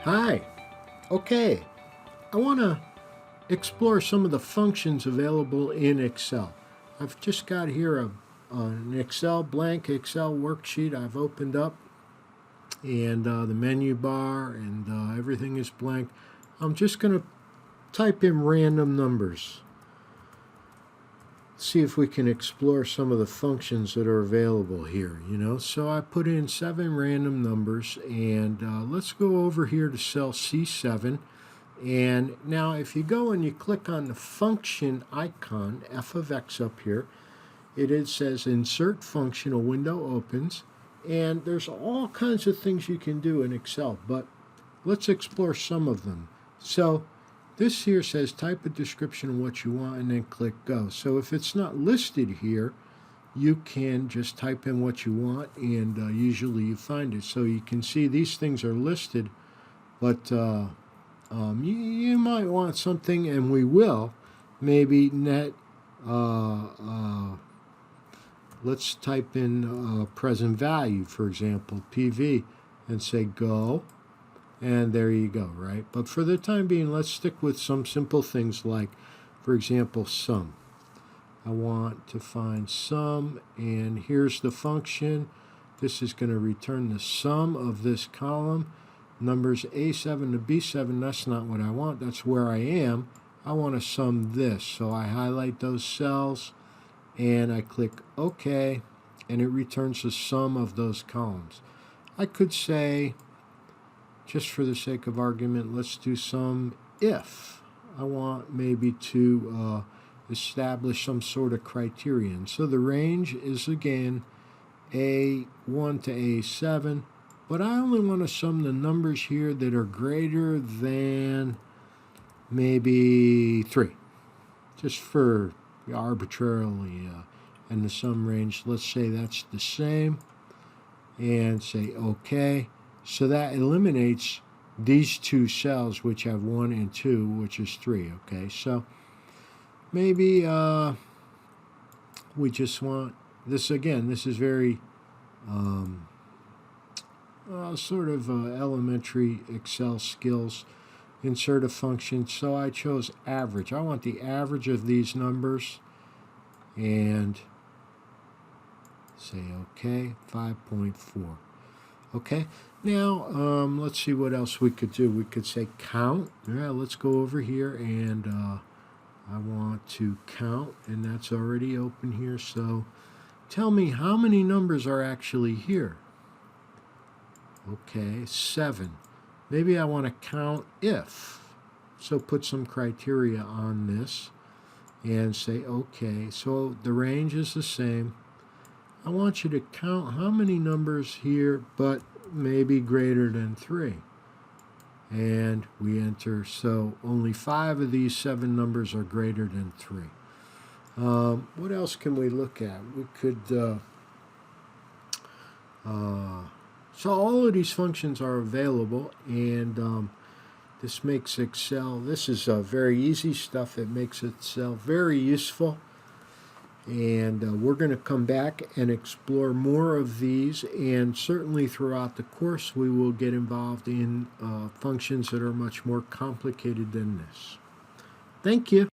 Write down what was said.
Hi. Okay, I want to explore some of the functions available in Excel. I've just got here an blank Excel worksheet I've opened up, and the menu bar and everything is blank. I'm just going to type in random numbers. See if we can explore some of the functions that are available here, So I put in 7 random numbers, and let's go over here to cell C7. And now if you go and you click on the function icon, f of x up here, it says insert function, a window opens, and there's all kinds of things you can do in Excel, but let's explore some of them. So this here says type a description of what you want and then click go. So if it's not listed here, you can just type in what you want, and usually you find it. So you can see these things are listed, but you might want something, and we will, maybe net, let's type in present value, for example, PV, and say go. And there you go, right? But for the time being, let's stick with some simple things like, for example, sum. I want to find sum, and here's the function. This is going to return the sum of this column. Numbers A7 to B7, that's not what I want. That's where I am. I want to sum this. So I highlight those cells, and I click OK, and it returns the sum of those columns. I could say, just for the sake of argument, let's do some if. I want maybe to establish some sort of criterion. So the range is, again, A1 to A7, but I only want to sum the numbers here that are greater than maybe 3, just for arbitrarily. And the sum range, let's say that's the same, and say OK. So that eliminates these 2 cells, which have 1 and 2, which is 3. Okay, so maybe we just want this again. This is very sort of elementary Excel skills. Insert a function. So I chose average. I want the average of these numbers, and say OK. 5.4. Okay, now let's see what else we could do. We could say count. Yeah, let's go over here, and I want to count, and that's already open here. So tell me how many numbers are actually here. Okay, 7. Maybe I want to count if. So put some criteria on this and say OK. So the range is the same. I want you to count how many numbers here, but maybe greater than 3. And we enter, so only 5 of these 7 numbers are greater than 3. What else can we look at? We could, so all of these functions are available, and this makes Excel, this is very easy stuff. It makes Excel very useful. And we're going to come back and explore more of these, and certainly throughout the course we will get involved in functions that are much more complicated than this. Thank you.